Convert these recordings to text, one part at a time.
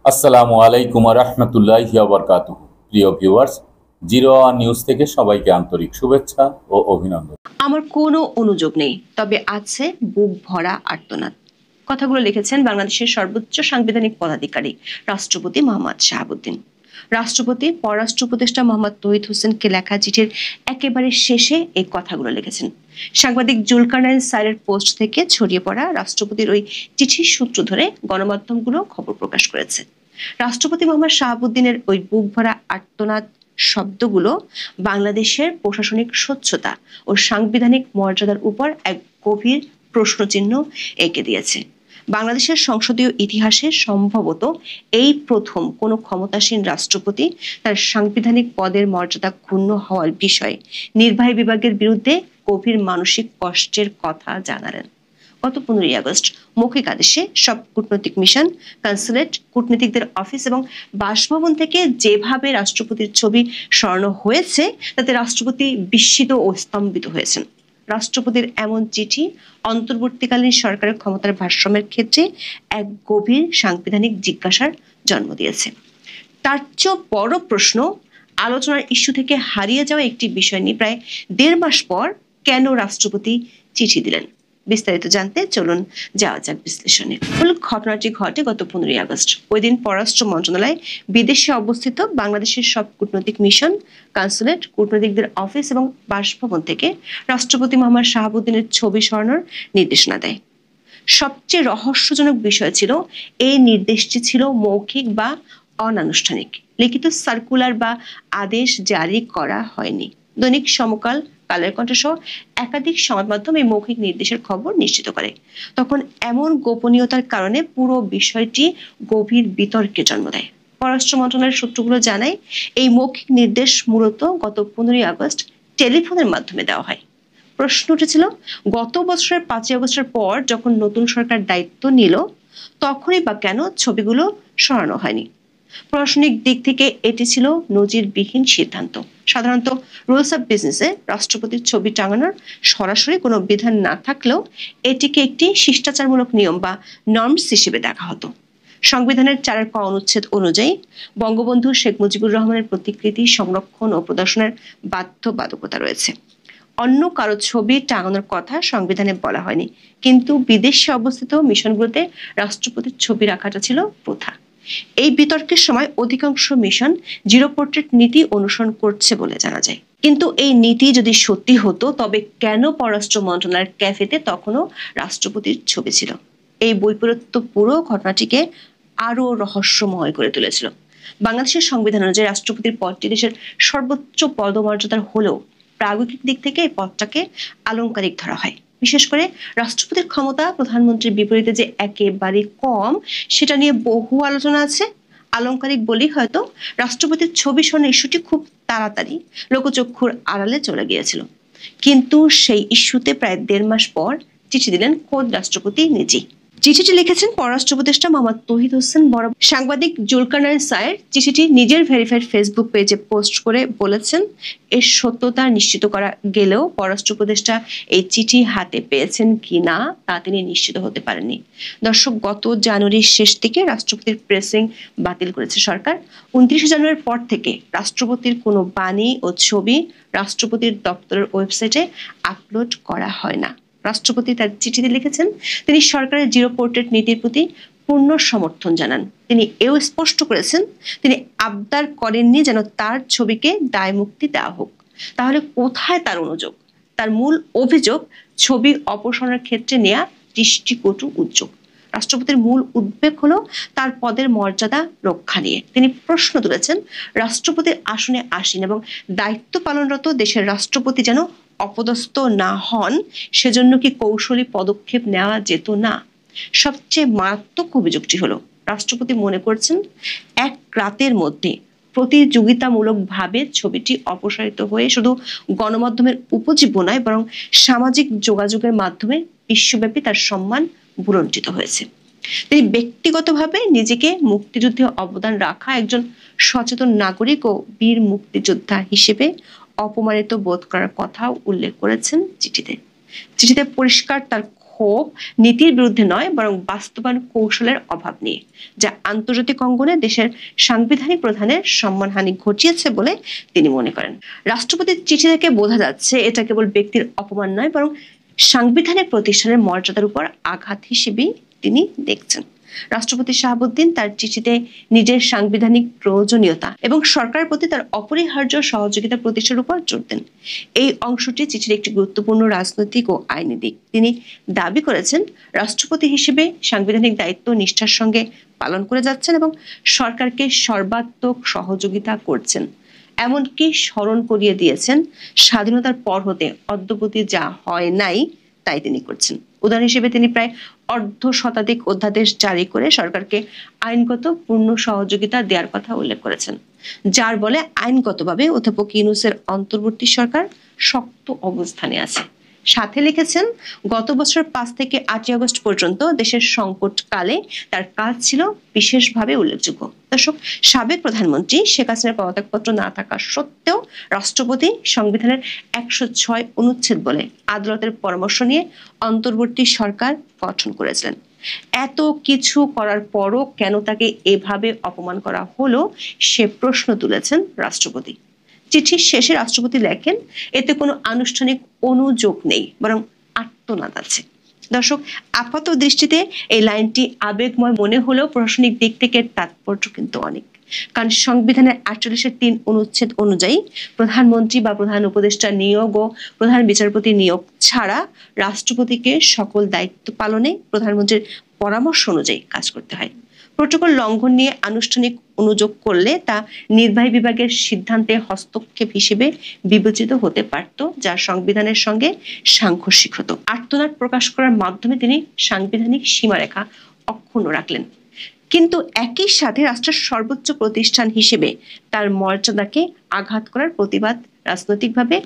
আসসালামু আলাইকুম রহমতুল্লাহি ওয়া বারাকাতুহু। প্রিয় ভিউয়ার্স, জিরো ওয়ান নিউজ থেকে সবাইকে আন্তরিক শুভেচ্ছা ও অভিনন্দন। আমার কোনো অনুযোগ নেই, তবে আছে বুক ভরা আর্তনাদ। কথাগুলো লিখেছেন বাংলাদেশের সর্বোচ্চ সাংবিধানিক পদাধিকারী রাষ্ট্রপতি মোহাম্মদ শাহাবুদ্দিন। রাষ্ট্রপতি পররাষ্ট্র উপদেষ্টা মোহাম্মদ তৌহিদ হোসেনকে লেখা চিঠির একেবারে শেষে এই কথাগুলো লিখেছেন। সাংবাদিক জুলকারনাইন স্যারের পোস্ট থেকে ছড়িয়ে পড়া রাষ্ট্রপতির ওই চিঠির সূত্র ধরে গণমাধ্যমগুলো খবর প্রকাশ করেছে। রাষ্ট্রপতি মোহাম্মদ শাহাবুদ্দিনের ওই বুক ভরা আর্তনাদ শব্দগুলো বাংলাদেশের প্রশাসনিক স্বচ্ছতা ও সাংবিধানিক মর্যাদার উপর এক গভীর প্রশ্নচিহ্ন এঁকে দিয়েছে। বাংলাদেশের সংসদীয় ইতিহাসে সম্ভবত এই প্রথম কোনো ক্ষমতাসীন রাষ্ট্রপতি তার সাংবিধানিক পদের মর্যাদা ক্ষুণ্ণ হওয়ার বিষয়ে নির্বাহী বিভাগের বিরুদ্ধে গভীর মানসিক কষ্টের কথা জানালেন। গত 15ই আগস্ট মৌখিক আদেশে সব কূটনৈতিক মিশন, কনসুলেট, কূটনীতিকদের অফিস এবং বাসভবন থেকে যেভাবে রাষ্ট্রপতির ছবি সরানো হয়েছে তাতে রাষ্ট্রপতি বিস্মিত ও স্তম্ভিত হয়েছেন। রাষ্ট্রপতির এমন চিঠি অন্তর্বর্তীকালীন সরকারের ক্ষমতার ভারসাম্যের ক্ষেত্রে এক গভীর সাংবিধানিক জিজ্ঞাসার জন্ম দিয়েছে। তার চেয়েও বড় প্রশ্ন, আলোচনার ইস্যু থেকে হারিয়ে যাওয়া একটি বিষয় নিয়ে প্রায় 1.5 মাস পর কেন রাষ্ট্রপতি চিঠি দিলেন। বিস্তারিত জানতে চলুন যাওয়া যাক বিশ্লেষণে। মূল ঘটনাটি ঘটে গত 15ই আগস্ট। ওই দিন পররাষ্ট্র মন্ত্রণালয় বিদেশে অবস্থিত বাংলাদেশের সব কূটনৈতিক মিশন, কনসুলেট, কূটনীতিকদের অফিস এবং বাসভবন থেকে রাষ্ট্রপতি মোহাম্মদ শাহাবুদ্দিনের ছবি সরানোর নির্দেশনা দেয়। সবচেয়ে রহস্যজনক বিষয় ছিল এই নির্দেশটি ছিল মৌখিক বা অনানুষ্ঠানিক। লিখিত সার্কুলার বা আদেশ জারি করা হয়নি। দৈনিক সমকাল, কালের কণ্ঠ সহ একাধিক সংবাদ মাধ্যম এই মৌখিক নির্দেশের খবর নিশ্চিত করে। তখন এমন গোপনীয়তার কারণে পুরো বিষয়টি গভীর বিতর্কের জন্ম দেয়। পররাষ্ট্র মন্ত্রণালয়ের সূত্রগুলো জানায় এই মৌখিক নির্দেশ মূলত গত 15ই আগস্ট টেলিফোনের মাধ্যমে দেওয়া হয়। প্রশ্ন উঠেছিল, গত বছরের 5ই আগস্টের পর যখন নতুন সরকার দায়িত্ব নিল তখনই বা কেন ছবিগুলো সরানো হয়নি। প্রশাসনিক দিক থেকে এটি ছিল নজিরবিহীন সিদ্ধান্ত। সাধারণত রুলস অফ বিজনেসে রাষ্ট্রপতির ছবি টাঙানোর সরাসরি কোনো বিধান না থাকলেও এটিকে একটি শিষ্টাচারমূলক নিয়ম বা নর্মস হিসেবে দেখা হতো। সংবিধানের 4 ক অনুচ্ছেদ অনুযায়ী বঙ্গবন্ধু শেখ মুজিবুর রহমানের প্রতিকৃতি সংরক্ষণ ও প্রদর্শনের বাধ্যবাধকতা রয়েছে। অন্য কারো ছবি টাঙানোর কথা সংবিধানে বলা হয়নি, কিন্তু বিদেশে অবস্থিত মিশনগুলোতে রাষ্ট্রপতির ছবি রাখাটা ছিল প্রথা। এই বিতর্কের সময় অধিকাংশ মিশন জিরো পোর্ট্রেট নীতি অনুসরণ করছে বলে জানা যায়। কিন্তু এই নীতি যদি সত্যি হতো তবে কেন পররাষ্ট্র মন্ত্রণালয়ের ক্যাফেতে তখনও রাষ্ট্রপতির ছবি ছিল? এই বৈপরীত্য পুরো ঘটনাটিকে আরো রহস্যময় করে তুলেছিল। বাংলাদেশের সংবিধান অনুযায়ী রাষ্ট্রপতির পদটি দেশের সর্বোচ্চ পদমর্যাদার হলেও প্রায়োগিক দিক থেকে এই পদটাকে আলংকারিক ধরা হয়। বিশেষ করে রাষ্ট্রপতির ক্ষমতা প্রধানমন্ত্রীর বিপরীতে যে একেবারে কম, সেটা নিয়ে বহু আলোচনা আছে। আলংকারিক বলেই হয়তো রাষ্ট্রপতির ছবি সরানোর ইস্যুটি খুব তাড়াতাড়ি লোকচক্ষুর আড়ালে চলে গিয়েছিল। কিন্তু সেই ইস্যুতে প্রায় 1.5 মাস পর চিঠি দিলেন খোদ রাষ্ট্রপতি নিজেই। চিঠিটি লিখেছেন পররাষ্ট্র উপদেষ্টা মোহাম্মদ তৌহিদ হোসেন। সাংবাদিক জুলকারনাইন স্যার চিঠিটি নিজের ভেরিফাইড ফেসবুক পেজে পোস্ট করে বলেছেন, এর সত্যতা নিশ্চিত করা গেলেও পররাষ্ট্র উপদেষ্টা এই চিঠি হাতে পেয়েছেন কিনা তা তিনি নিশ্চিত হতে পারেননি। দর্শক, গত জানুয়ারির শেষ দিকে রাষ্ট্রপতির প্রেসিং বাতিল করেছে সরকার। 29 জানুয়ারির পর থেকে রাষ্ট্রপতির কোনো বাণী ও ছবি রাষ্ট্রপতির দপ্তরের ওয়েবসাইটে আপলোড করা হয় না। রাষ্ট্রপতি তার চিঠিতে লিখেছেন, তিনি সরকারের জিরো পোর্ট্রেট নীতির প্রতি পূর্ণ সমর্থন জানান। তিনি এও স্পষ্ট করেছেন, তিনি আবদার করেননি যেন তার ছবিকে দায় মুক্তি দেওয়া হোক। তাহলে কোথায় তার অনুযোগ? তার মূল অভিযোগ ছবি অপসারণের ক্ষেত্রে নেয়া দৃষ্টিকটু উদ্যোগ। রাষ্ট্রপতির মূল উদ্বেগ হলো তার পদের মর্যাদা রক্ষা নিয়ে। তিনি প্রশ্ন তুলেছেন, রাষ্ট্রপতির আসনে আসীন এবং দায়িত্ব পালনরত দেশের রাষ্ট্রপতি যেন অপদস্থ না হন, সেজন্য কি কৌশলী পদক্ষেপ নেওয়া যেত না? সবচেয়ে মারাত্মক অভিযোগটি হলো, রাষ্ট্রপতি মনে করছেন এক রাতের মধ্যে প্রতিযোগিতামূলকভাবে ছবিটি অপসারিত হয়ে শুধু গণমাধ্যমের উপজীব্য নয়, বরং সামাজিক যোগাযোগের মাধ্যমে বিশ্বব্যাপী তার সম্মান বুলণ্ডিত হয়েছে। তিনি ব্যক্তিগতভাবে নিজেকে মুক্তিযুদ্ধে অবদান রাখা একজন সচেতন নাগরিক ও বীর মুক্তিযোদ্ধা হিসেবে অপমানিত বোধ করার কথাও উল্লেখ করেছেন চিঠিতে। চিঠিতে পরিষ্কার তার ক্ষোভ নীতির বিরুদ্ধে নয়, বরং বাস্তবায়ন কৌশলের অভাব নিয়ে, যা আন্তর্জাতিক অঙ্গনে দেশের সাংবিধানিক প্রধানের সম্মানহানি ঘটিয়েছে বলে তিনি মনে করেন। রাষ্ট্রপতির চিঠি থেকে বোঝা যাচ্ছে এটা কেবল ব্যক্তির অপমান নয়, বরং সাংবিধানিক প্রতিষ্ঠানের মর্যাদার উপর আঘাত হিসেবেই তিনি দেখছেন। রাষ্ট্রপতি শাহাবুদ্দিন তার চিঠিতে নিজের সাংবিধানিক প্রয়োজনীয়তা এবং সরকারের প্রতি তার অপরিহার্য সহযোগিতা প্রতিষ্ঠার উপর জোর দেন। এই অংশটি চিঠির একটি গুরুত্বপূর্ণ রাজনৈতিক ও আইনি দিক। তিনি দাবি করেছেন, রাষ্ট্রপতি হিসেবে সাংবিধানিক দায়িত্ব নিষ্ঠার সঙ্গে পালন করে যাচ্ছেন এবং সরকারকে সর্বাত্মক সহযোগিতা করছেন। এমনকি স্মরণ করিয়ে দিয়েছেন, স্বাধীনতার পর হতে অদ্যাবধি যা হয় নাই তাই তিনি করছেন। উদাহরণ হিসেবে তিনি প্রায় অর্ধ শতাধিক অধ্যাদেশ জারি করে সরকারকে আইনগত পূর্ণ সহযোগিতা দেওয়ার কথা উল্লেখ করেছেন, যার বলে আইনগতভাবে অধ্যাপক ইউনূসের অন্তর্বর্তী সরকার শক্ত অবস্থানে আছে। সাথে লিখেছেন, গত বছর 5 থেকে 8 আগস্ট পর্যন্ত দেশের সংকটকালে তার কাজ ছিল বিশেষভাবে উল্লেখযোগ্য। দর্শক, সাবেক প্রধানমন্ত্রী শেখ হাসিনার পদত্যাগপত্র না থাকা সত্ত্বেও রাষ্ট্রপতি সংবিধানের 106 অনুচ্ছেদ বলে আদালতের পরামর্শ নিয়ে অন্তর্বর্তী সরকার গঠন করেছিলেন। এত কিছু করার পরও কেন তাকে এভাবে অপমান করা হলো সে প্রশ্ন তুলেছেন রাষ্ট্রপতি। চিঠির শেষে রাষ্ট্রপতি লেখেন, এতে কোনো আনুষ্ঠানিক অনুযোগ নেই, বরং আর্তনাদ আছে। দর্শক, আপাত দৃষ্টিতে এই লাইনটি আবেগময় মনে হলেও প্রশাসনিক দিক থেকে তাৎপর্য কিন্তু অনেক। কারণ সংবিধানের 48(3) অনুচ্ছেদ অনুযায়ী প্রধানমন্ত্রী বা প্রধান উপদেষ্টা নিয়োগ ও প্রধান বিচারপতি নিয়োগ ছাড়া রাষ্ট্রপতিকে সকল দায়িত্ব পালনে প্রধানমন্ত্রীর পরামর্শ অনুযায়ী কাজ করতে হয়। প্রোটোকল লঙ্ঘন নিয়ে আনুষ্ঠানিক অনুযোগ করলে তা নির্বাহী বিভাগের সিদ্ধান্তে হস্তক্ষেপ হিসেবে বিবেচিত হতে পারত, যা সংবিধানের সঙ্গে সাংঘর্ষিক হতো। আর্তনাদ প্রকাশ করার মাধ্যমে তিনি সাংবিধানিক সীমারেখা অক্ষুণ্ণ রাখলেন, কিন্তু একই সাথে রাষ্ট্রের সর্বোচ্চ প্রতিষ্ঠান হিসেবে তার মর্যাদাকে আঘাত করার প্রতিবাদ রাজনৈতিকভাবে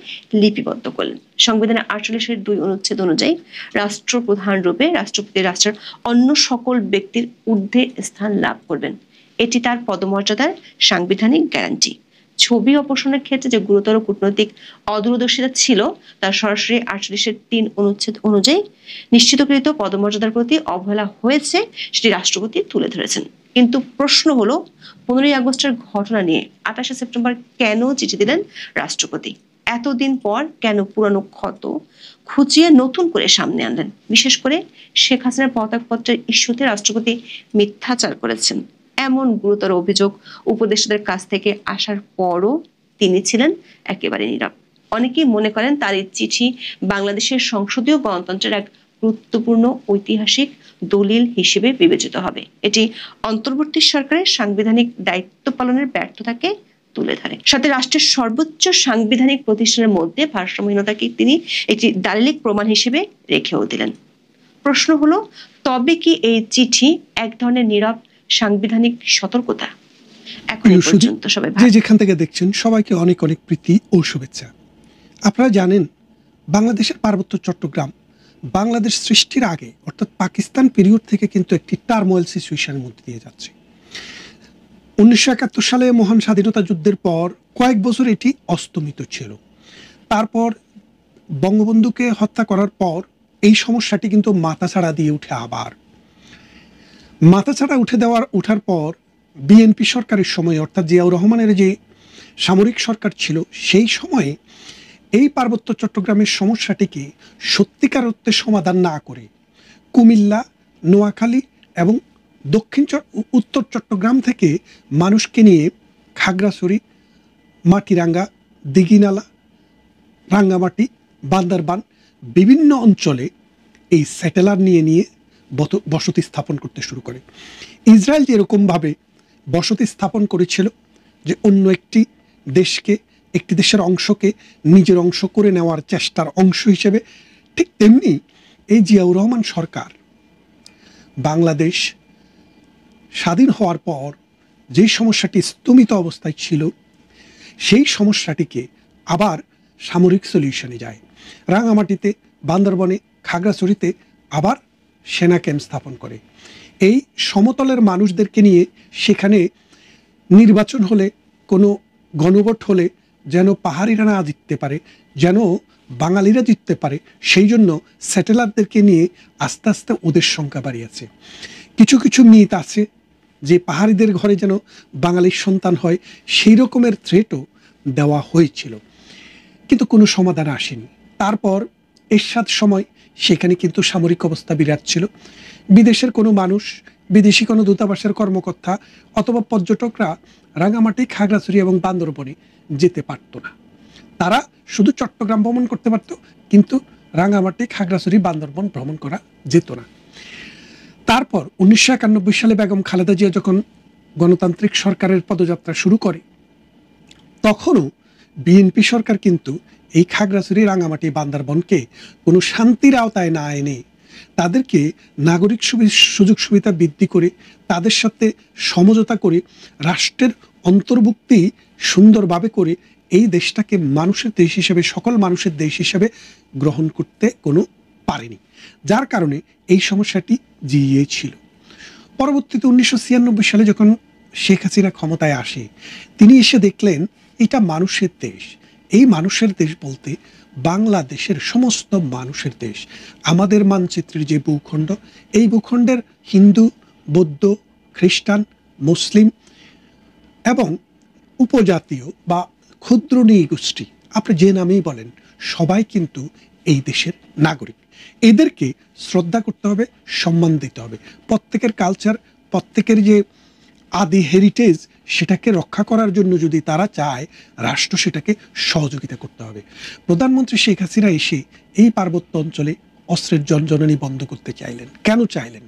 লিপিবদ্ধ করলেন। সংবিধানের 48(2) অনুচ্ছেদ অনুযায়ী রাষ্ট্রপ্রধান রূপে রাষ্ট্রপতি রাষ্ট্রের অন্য সকল ব্যক্তির ঊর্ধ্বে স্থান লাভ করবেন। এটি তার পদমর্যাদার সাংবিধানিক গ্যারান্টি। ছবি অপসারণের ক্ষেত্রে যে গুরুতর কূটনৈতিক অদূরদর্শিতা ছিল তা সরাসরি 48(3) অনুচ্ছেদ অনুযায়ী নিশ্চিতকৃত পদমর্যাদার প্রতি অবহেলা হয়েছে সেটি রাষ্ট্রপতি তুলে ধরেছেন। কিন্তু প্রশ্ন হলো, 15ই আগস্টের ঘটনা নিয়ে 28শে সেপ্টেম্বর কেন চিঠি দিলেন রাষ্ট্রপতি? এতদিন পর কেন পুরানো ক্ষত খুঁচিয়ে নতুন করে সামনে আনলেন? বিশেষ করে শেখ হাসিনার পদত্যাগপত্রের ইস্যুতে রাষ্ট্রপতি মিথ্যাচার করেছেন এমন গুরুতর অভিযোগ উপদেষ্টাদের কাছ থেকে আসার পরও তিনি ছিলেন একেবারে নীরব। অনেকেই মনে করেন তার এই চিঠি বাংলাদেশের সংসদীয় গণতন্ত্রের এক গুরুত্বপূর্ণ ঐতিহাসিক দলিল হিসেবে বিবেচিত হবে। এটি অন্তর্বর্তী সরকারের সাংবিধানিক দায়িত্ব পালনের ব্যর্থতাকে তুলে ধরে। সাথে রাষ্ট্রের সর্বোচ্চ সাংবিধানিক প্রতিষ্ঠানের মধ্যে ভারসাম্যহীনতাকে তিনি একটি দালিলিক প্রমাণ হিসেবে রেখেও দিলেন। প্রশ্ন হলো, তবে কি এই চিঠি এক ধরনের নীরব সাংবিধানিক সতর্কতা? এখন পর্যন্ত সবাই যে যেখান থেকে দেখছেন সবাইকে অনেক অনেক প্রীতি ও শুভেচ্ছা। আপনারা জানেন, বাংলাদেশের পার্বত্য চট্টগ্রাম বাংলাদেশ সৃষ্টির আগে অর্থাৎ পাকিস্তান পিরিয়ড থেকে কিন্তু একটি টার্মোয়েল সিচুয়েশনের মধ্যে দিয়ে যাচ্ছে। 1971 সালে মহান স্বাধীনতা যুদ্ধের পর কয়েক বছর এটি অস্তমিত ছিল। তারপর বঙ্গবন্ধুকে হত্যা করার পর এই সমস্যাটি কিন্তু মাথাছাড়া দিয়ে উঠে আবার মাথাছাড়া উঠার পর বিএনপি সরকারের সময় অর্থাৎ জিয়াউর রহমানের যে সামরিক সরকার ছিল সেই সময়ে এই পার্বত্য চট্টগ্রামের সমস্যাটিকে সত্যিকার অর্থে সমাধান না করে কুমিল্লা, নোয়াখালী এবং উত্তর চট্টগ্রাম থেকে মানুষকে নিয়ে খাগড়াছড়ি, মাটিরাঙ্গা, দিঘিনালা, রাঙ্গামাটি, বান্দরবান বিভিন্ন অঞ্চলে এই স্যাটেলার নিয়ে বসতি স্থাপন করতে শুরু করে। ইসরায়েল যেরকমভাবে বসতি স্থাপন করেছিল যে অন্য একটি দেশের অংশকে নিজের অংশ করে নেওয়ার চেষ্টার অংশ হিসেবে, ঠিক তেমনি এই জিয়াউর রহমান সরকার বাংলাদেশ স্বাধীন হওয়ার পর যেই সমস্যাটি স্তমিত অবস্থায় ছিল সেই সমস্যাটিকে আবার সামরিক সলিউশনে যায়। রাঙামাটিতে, বান্দরবনে, খাগড়াছড়িতে আবার সেনা ক্যাম্প স্থাপন করে। এই সমতলের মানুষদেরকে নিয়ে সেখানে নির্বাচন হলে, কোনো গণভোট হলে যেন পাহাড়িরা না জিততে পারে, যেন বাঙালিরা জিততে পারে, সেই জন্য সেটেলারদেরকে নিয়ে আস্তে আস্তে ওদের সংখ্যা বাড়িয়েছে। কিছু কিছু মিথ আছে যে পাহাড়িদের ঘরে যেন বাঙালির সন্তান হয়, সেই রকমের থ্রেটও দেওয়া হয়েছিল, কিন্তু কোনো সমাধান আসেনি। তারপর এরশাদ সময় সেখানে কিন্তু সামরিক অবস্থা বিরাট ছিল। বিদেশের কোনো মানুষ, বিদেশি কোনো দূতাবাসের কর্মকর্তা অথবা পর্যটকরা রাঙামাটি, খাগড়াছড়ি এবং বান্দরবনে যেতে পারত না। তারা শুধু চট্টগ্রাম ভ্রমণ করতে পারত, কিন্তু রাঙামাটি, খাগড়াছড়ি, বান্দরবন ভ্রমণ করা যেত না। তারপর 1991 সালে বেগম খালেদা জিয়া যখন গণতান্ত্রিক সরকারের পদযাত্রা শুরু করে, তখনও বিএনপি সরকার কিন্তু এই খাগড়াছড়ি, রাঙামাটি, বান্দরবনকে কোনো শান্তির আওতায় না এনে তাদেরকে নাগরিক সুযোগ সুবিধা বৃদ্ধি করে, তাদের সাথে সমঝোতা করে, রাষ্ট্রের অন্তর্ভুক্তি সুন্দরভাবে করে এই দেশটাকে মানুষের দেশ হিসেবে, সকল মানুষের দেশ হিসেবে গ্রহণ করতে কোনো পারেনি, যার কারণে এই সমস্যাটি জিইয়েছিল। পরবর্তীতে 1996 সালে যখন শেখ হাসিনা ক্ষমতায় আসে, তিনি এসে দেখলেন এটা মানুষের দেশ। এই মানুষের দেশ বলতে বাংলাদেশের সমস্ত মানুষের দেশ। আমাদের মানচিত্রের যে ভূখণ্ড, এই ভূখণ্ডের হিন্দু, বৌদ্ধ, খ্রিস্টান, মুসলিম এবং উপজাতীয় বা ক্ষুদ্র নৃগোষ্ঠী, আপনি যে নামেই বলেন, সবাই কিন্তু এই দেশের নাগরিক। এদেরকে শ্রদ্ধা করতে হবে, সম্মান দিতে হবে। প্রত্যেকের কালচার, প্রত্যেকের যে আদি হেরিটেজ, সেটাকে রক্ষা করার জন্য যদি তারা চায়, রাষ্ট্র সেটাকে সহযোগিতা করতে হবে। প্রধানমন্ত্রী শেখ হাসিনা এসে এই পার্বত্য অঞ্চলে অস্ত্রের জনজননী বন্ধ করতে চাইলেন। কেন চাইলেন?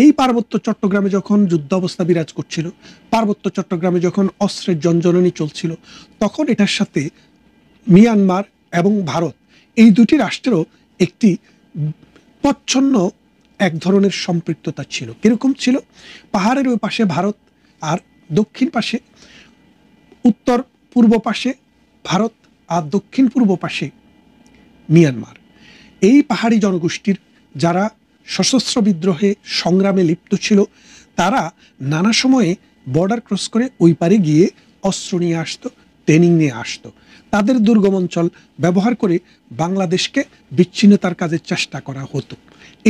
এই পার্বত্য চট্টগ্রামে যখন যুদ্ধ অবস্থা বিরাজ করছিল, পার্বত্য চট্টগ্রামে যখন অস্ত্রের জনজননী চলছিল, তখন এটার সাথে মিয়ানমার এবং ভারত, এই দুটি রাষ্ট্রেরও একটি প্রচ্ছন্ন এক ধরনের সম্পৃক্ততা ছিল। কিরকম ছিল? পাহাড়ের ওই পাশে ভারত, আর দক্ষিণ পাশে, উত্তর পূর্ব পাশে ভারত, আর দক্ষিণ পূর্ব পাশে মিয়ানমার। এই পাহাড়ি জনগোষ্ঠীর যারা সশস্ত্র বিদ্রোহে সংগ্রামে লিপ্ত ছিল, তারা নানা সময়ে বর্ডার ক্রস করে ওই পারে গিয়ে অস্ত্র নিয়ে আসতো, ট্রেনিং নিয়ে আসতো। তাদের দুর্গম অঞ্চল ব্যবহার করে বাংলাদেশকে বিচ্ছিন্নতার কাজে চেষ্টা করা হতো।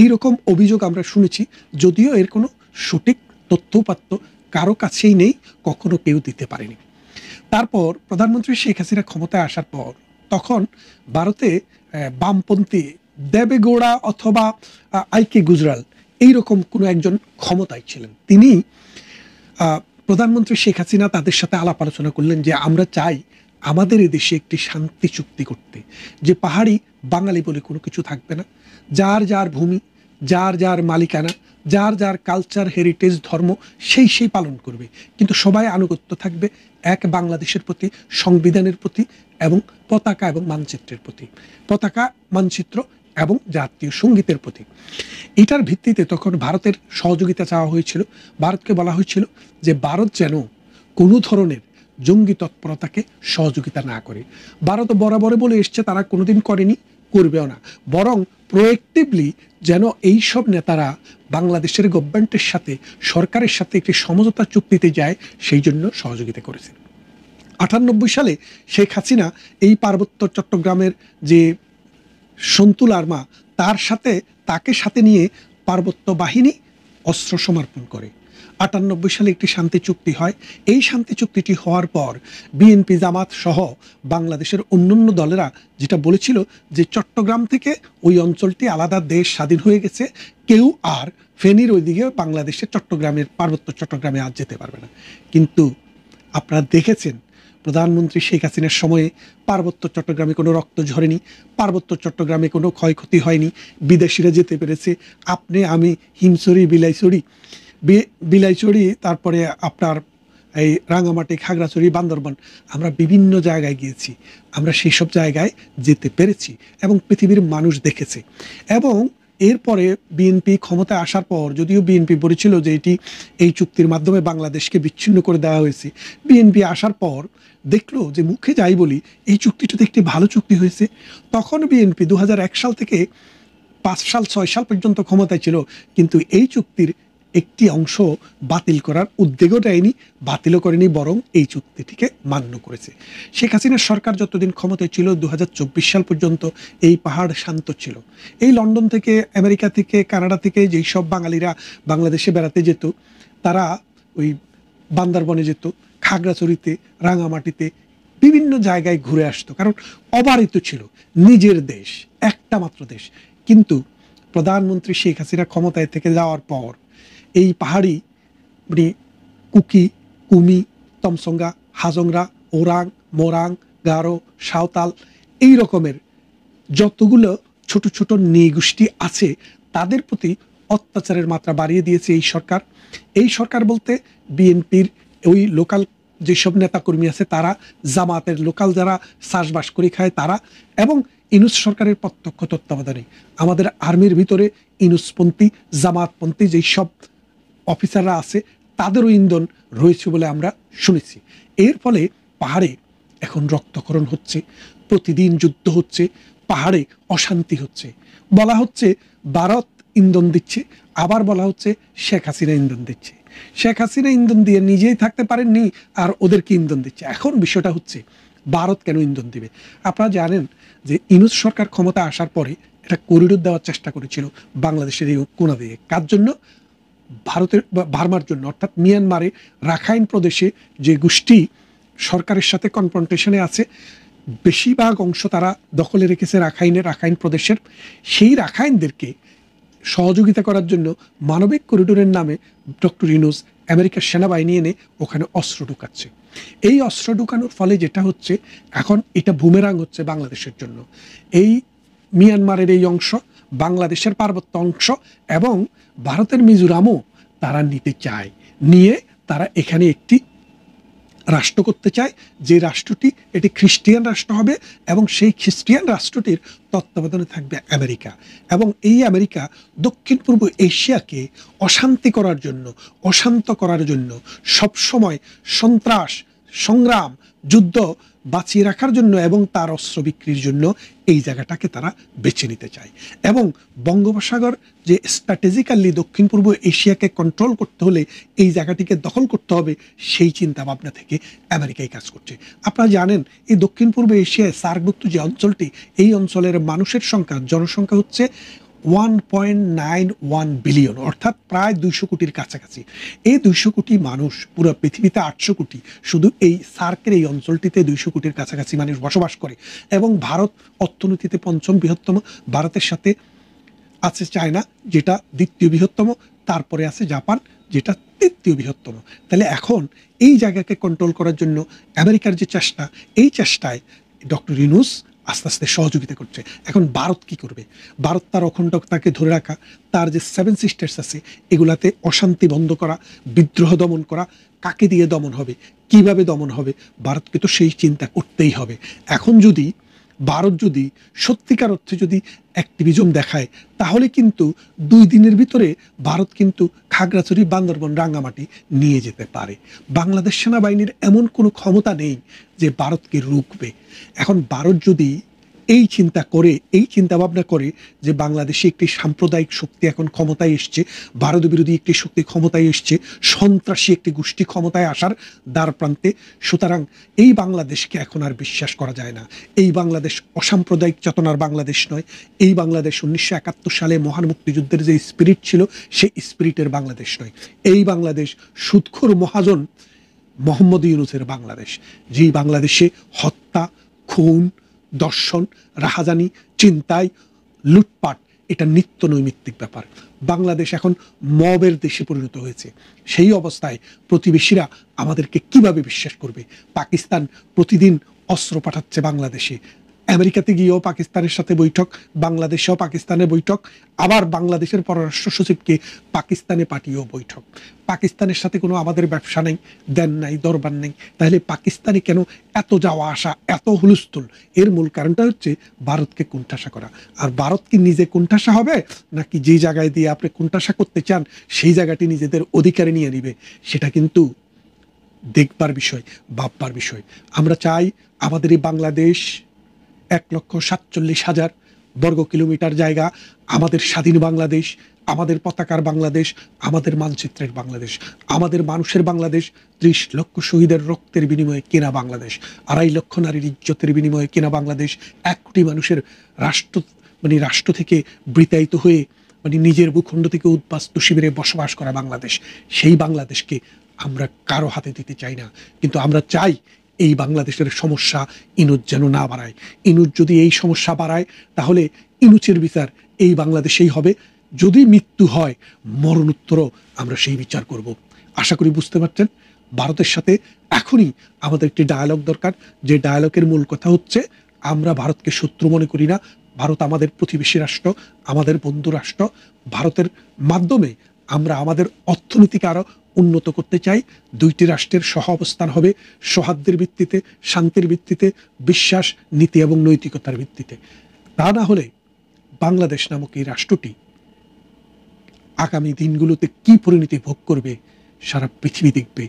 এই রকম অভিযোগ আমরা শুনেছি, যদিও এর কোনো সঠিক তথ্যপাত্য কারো কাছেই নেই, কখনো কেউ দিতে পারেনি। তারপর প্রধানমন্ত্রী শেখ হাসিনা ক্ষমতায় আসার পর, তখন ভারতে বামপন্থী দেবেগৌড়া অথবা আইকে গুজরাল এইরকম কোনো একজন ক্ষমতায় ছিলেন। তিনি প্রধানমন্ত্রী শেখ হাসিনা তাদের সাথে আলাপ আলোচনা করলেন যে আমরা চাই আমাদের এই দেশে একটি শান্তি চুক্তি করতে, যে পাহাড়ি বাঙালি বলে কোনো কিছু থাকবে না, যার যার ভূমি, যার যার মালিকানা, যার যার কালচার, হেরিটেজ, ধর্ম সেই পালন করবে, কিন্তু সবাই আনুগত্য থাকবে এক বাংলাদেশের প্রতি, সংবিধানের প্রতি এবং পতাকা এবং মানচিত্রের প্রতি, পতাকা, মানচিত্র এবং জাতীয় সঙ্গীতের প্রতি। এটার ভিত্তিতে তখন ভারতের সহযোগিতা চাওয়া হয়েছিল। ভারতকে বলা হয়েছিল যে ভারত যেন কোনো ধরনের জঙ্গি তৎপরতাকে সহযোগিতা না করে। ভারত বরাবরে বলে এসছে তারা কোনোদিন করেনি, করবেও না, বরং প্রোয়েক্টিভলি যেন এই সব নেতারা বাংলাদেশের গভর্নমেন্টের সাথে, সরকারের সাথে একটি সমঝোতা চুক্তিতে যায়, সেই জন্য সহযোগিতা করেছে। 98 সালে শেখ হাসিনা এই পার্বত্য চট্টগ্রামের যে সন্তুল আর্মা, তাকে সাথে নিয়ে পার্বত্য বাহিনী অস্ত্র সমর্পণ করে। 98 সালে একটি শান্তি চুক্তি হয়। এই শান্তি চুক্তিটি হওয়ার পর বিএনপি, জামাত সহ বাংলাদেশের অন্যান্য দলেরা যেটা বলেছিল যে চট্টগ্রাম থেকে ওই অঞ্চলটি আলাদা দেশ, স্বাধীন হয়ে গেছে, কেউ আর ফেনীর ওইদিকে বাংলাদেশের চট্টগ্রামের, পার্বত্য চট্টগ্রামে আর যেতে পারবে না। কিন্তু আপনারা দেখেছেন প্রধানমন্ত্রী শেখ হাসিনার সময়ে পার্বত্য চট্টগ্রামে কোনো রক্ত ঝরেনি, পার্বত্য চট্টগ্রামে কোনো ক্ষয়ক্ষতি হয়নি, বিদেশিরা যেতে পেরেছে। আপনি, আমি, হিমছড়ি, বিলাইছড়ি, তারপরে আপনার এই রাঙামাটি, খাগড়াছড়ি, বান্দরবন, আমরা বিভিন্ন জায়গায় গিয়েছি, আমরা সেই সব জায়গায় যেতে পেরেছি এবং পৃথিবীর মানুষ দেখেছে। এবং এরপরে বিএনপি ক্ষমতায় আসার পর, যদিও বিএনপি বলেছিল যে এই চুক্তির মাধ্যমে বাংলাদেশকে বিচ্ছিন্ন করে দেওয়া হয়েছে, বিএনপি আসার পর দেখলো যে মুখে যাই বলি এই চুক্তিটা তো একটি ভালো চুক্তি হয়েছে। তখন বিএনপি 2001 সাল থেকে 5 সাল 6 সাল পর্যন্ত ক্ষমতায় ছিল, কিন্তু এই চুক্তির একটি অংশ বাতিল করার উদ্যোগও নেয়নি, বাতিলও করেনি, বরং এই চুক্তিটিকে মান্য করেছে। শেখ হাসিনার সরকার যতদিন ক্ষমতায় ছিল 2024 সাল পর্যন্ত এই পাহাড় শান্ত ছিল। এই লন্ডন থেকে, আমেরিকা থেকে, কানাডা থেকে যেই সব বাঙালিরা বাংলাদেশে বেড়াতে যেত, তারা ওই বান্দরবনে যেত, খাগড়াছড়িতে, রাঙামাটিতে, বিভিন্ন জায়গায় ঘুরে আসতো, কারণ অবারিত ছিল, নিজের দেশ, একটা মাত্র দেশ। কিন্তু প্রধানমন্ত্রী শেখ হাসিনা ক্ষমতায় থেকে যাওয়ার পর এই পাহাড়ি মানে কুকি, কুমি, তমসঙ্গা, হাজংরা, ওরাং, মোরাং, গারো, সাঁওতাল, এই রকমের যতগুলো ছোট ছোট নৃগোষ্ঠী আছে তাদের প্রতি অত্যাচারের মাত্রা বাড়িয়ে দিয়েছে এই সরকার। এই সরকার বলতে বিএনপির ওই লোকাল যেসব নেতাকর্মী আছে তারা, জামাতের লোকাল যারা চাষবাস করে খায় তারা, এবং ইনুস সরকারের প্রত্যক্ষ তত্ত্বাবধানে আমাদের আর্মির ভিতরে ইনুসপন্থী, জামাতপন্থী যেই সব অফিসাররা আছে তাদেরও ইন্ধন রয়েছে বলে আমরা শুনেছি। এর ফলে পাহাড়ে এখন রক্তক্ষরণ হচ্ছে, প্রতিদিন যুদ্ধ হচ্ছে, পাহাড়ে অশান্তি হচ্ছে। বলা হচ্ছে ভারত ইন্ধন দিচ্ছে, আবার বলা হচ্ছে শেখ হাসিনা ইন্ধন দিচ্ছে। শেখ হাসিনা ইন্ধন দিয়ে নিজেই থাকতে পারেননি, আর ওদেরকে ইন্ধন দিচ্ছে। এখন বিষয়টা হচ্ছে ভারত কেন ইন্ধন দিবে? আপনারা জানেন যে ইউনূস সরকার ক্ষমতা আসার পরে একটা করিডোর দেওয়ার চেষ্টা করেছিল বাংলাদেশের এই কোণা দিয়ে। কার জন্য? ভারতের, বার্মার জন্য, অর্থাৎ মিয়ানমারে রাখাইন প্রদেশে যে গোষ্ঠী সরকারের সাথে কনফ্রন্টেশনে আছে, বেশিরভাগ অংশ তারা দখলে রেখেছে রাখাইন প্রদেশের। সেই রাখাইনদেরকে সহযোগিতা করার জন্য মানবিক করিডোরের নামে ডক্টর ইউনূস আমেরিকার সেনাবাহিনী এনে ওখানে অস্ত্র ঢুকাচ্ছে। এই অস্ত্র ঢুকানোর ফলে যেটা হচ্ছে, এখন এটা বুমেরাং হচ্ছে বাংলাদেশের জন্য। এই মিয়ানমারের এই অংশ, বাংলাদেশের পার্বত্য অংশ এবং ভারতের মিজোরামও তারা নিতে চায়, নিয়ে তারা এখানে একটি রাষ্ট্র করতে চায়, যে রাষ্ট্রটি এটি খ্রিস্টিয়ান রাষ্ট্র হবে, এবং সেই খ্রিস্টিয়ান রাষ্ট্রটির তত্ত্বাবধানে থাকবে আমেরিকা। এবং এই আমেরিকা দক্ষিণ পূর্ব এশিয়াকে অশান্তি করার জন্য, অশান্ত করার জন্য, সবসময় সন্ত্রাস, সংগ্রাম, যুদ্ধ বাঁচিয়ে রাখার জন্য এবং তার অস্ত্র বিক্রির জন্য এই জায়গাটাকে তারা বেছে নিতে চায়। এবং বঙ্গোপসাগর যে স্ট্র্যাটেজিক্যালি দক্ষিণ পূর্ব এশিয়াকে কন্ট্রোল করতে হলে এই জায়গাটিকে দখল করতে হবে, সেই চিন্তা ভাবনা থেকে আমেরিকায় কাজ করছে। আপনারা জানেন এই দক্ষিণ পূর্ব এশিয়ায় সার্কভুক্ত যে অঞ্চলটি, এই অঞ্চলের মানুষের সংখ্যা, জনসংখ্যা হচ্ছে 1.91 বিলিয়ন, অর্থাৎ প্রায় 200 কোটির কাছাকাছি। এই 200 কোটি মানুষ, পুরো পৃথিবীতে 800 কোটি, শুধু এই সার্কের এই অঞ্চলটিতে 200 কোটির কাছাকাছি মানুষ বসবাস করে। এবং ভারত অর্থনীতিতে পঞ্চম বৃহত্তম, ভারতের সাথে আছে চায়না যেটা দ্বিতীয় বৃহত্তম, তারপরে আছে জাপান যেটা তৃতীয় বৃহত্তম। তাহলে এখন এই জায়গাকে কন্ট্রোল করার জন্য আমেরিকার যে চেষ্টা, এই চেষ্টায় ডক্টর ইউনূস আস্তে আস্তে সহযোগিতা করছে। এখন ভারত কি করবে? ভারত তার অখণ্ডতাকে ধরে রাখা, তার যে 7 সিস্টার্স আছে এগুলাতে অশান্তি বন্ধ করা, বিদ্রোহ দমন করা, কাকে দিয়ে দমন হবে, কিভাবে দমন হবে, ভারতকে তো সেই চিন্তা করতেই হবে। এখন যদি ভারত যদি সত্যিকার অর্থে যদি অ্যাক্টিভিজম দেখায়, তাহলে কিন্তু 2 দিনের ভিতরে ভারত কিন্তু খাগড়াছড়ি, বান্দরবন, রাঙ্গামাটি নিয়ে যেতে পারে। বাংলাদেশ সেনাবাহিনীর এমন কোনো ক্ষমতা নেই যে ভারতকে রুখবে। এখন ভারত যদি এই চিন্তা করে, এই চিন্তা ভাবনা করে যে বাংলাদেশে একটি সাম্প্রদায়িক শক্তি এখন ক্ষমতায় এসছে, ভারত বিরোধী একটি শক্তি ক্ষমতায় এসছে, সন্ত্রাসী একটি গোষ্ঠী ক্ষমতায় আসার দ্বার প্রান্তে, সুতরাং এই বাংলাদেশকে এখন আর বিশ্বাস করা যায় না। এই বাংলাদেশ অসাম্প্রদায়িক চেতনার বাংলাদেশ নয়। এই বাংলাদেশ 1971 সালে মহান মুক্তিযুদ্ধের যে স্পিরিট ছিল, সেই স্পিরিটের বাংলাদেশ নয়। এই বাংলাদেশ সুদখোর মহাজন মোহাম্মদ ইউনূসের বাংলাদেশ, যেই বাংলাদেশে হত্যা, খুন, দর্শন, রাহাজানি, চিন্তায়, লুটপাট এটা নিত্য নৈমিত্তিক ব্যাপার। বাংলাদেশ এখন মবের দেশে পরিণত হয়েছে। সেই অবস্থায় প্রতিবেশীরা আমাদেরকে কিভাবে বিশ্বাস করবে? পাকিস্তান প্রতিদিন অস্ত্র পাঠাচ্ছে বাংলাদেশে, আমেরিকাতে গিয়েও পাকিস্তানের সাথে বৈঠক, বাংলাদেশেও পাকিস্তানের বৈঠক, আবার বাংলাদেশের পররাষ্ট্র সচিবকে পাকিস্তানে পাঠিয়েও বৈঠক। পাকিস্তানের সাথে কোনো আমাদের ব্যবসা নেই, দেন নাই, দরবার নেই, তাহলে পাকিস্তানে কেন এত যাওয়া আসা, এত হুলস্থুল? এর মূল কারণটা হচ্ছে ভারতকে কোণঠাসা করা। আর ভারত কি নিজে কোণঠাসা হবে, নাকি যে জায়গায় দিয়ে আপনি কোণঠাসা করতে চান সেই জায়গাটি নিজেদের অধিকারে নিয়ে নিবে? সেটা কিন্তু দেখবার বিষয়, ভাববার বিষয়। আমরা চাই আমাদের এই বাংলাদেশ 1,47,000 বর্গ কিলোমিটার জায়গা আমাদের স্বাধীন বাংলাদেশ, আমাদের পতাকার বাংলাদেশ, আমাদের মানচিত্রের বাংলাদেশ, আমাদের মানুষের বাংলাদেশ, 30 লক্ষ শহীদের রক্তের বিনিময়ে কেনা বাংলাদেশ, 2.5 লক্ষ নারীর ইজ্জতের বিনিময়ে কেনা বাংলাদেশ, 1 কোটি মানুষের রাষ্ট্র থেকে বৃতায়িত হয়ে নিজের ভূখণ্ড থেকে উদ্বাস্তু শিবিরে বসবাস করা বাংলাদেশ। সেই বাংলাদেশকে আমরা কারো হাতে দিতে চাই না, কিন্তু আমরা চাই এই বাংলাদেশের সমস্যা ইনুস যেন না বাড়ায়। ইনুস যদি এই সমস্যা বাড়ায় তাহলে ইনুসের বিচার এই বাংলাদেশেই হবে। যদি মৃত্যু হয়, মরণোত্তরও আমরা সেই বিচার করব। আশা করি বুঝতে পারছেন। ভারতের সাথে এখনই আমাদের একটি ডায়ালগ দরকার, যে ডায়ালগের মূল কথা হচ্ছে আমরা ভারতকে শত্রু মনে করি না। ভারত আমাদের প্রতিবেশী রাষ্ট্র, আমাদের বন্ধু রাষ্ট্র। ভারতের মাধ্যমে আমরা আমাদের অর্থনীতিকে আরো উন্নত করতে চাই। 2টি রাষ্ট্রের সহ অবস্থান হবে সৌহার্দ্যের ভিত্তিতে, শান্তির ভিত্তিতে, বিশ্বাস, নীতি এবং নৈতিকতার ভিত্তিতে। তা না হলে বাংলাদেশ নামক এই রাষ্ট্রটি আগামী দিনগুলোতে কি পরিণতি ভোগ করবে সারা পৃথিবী দেখবে।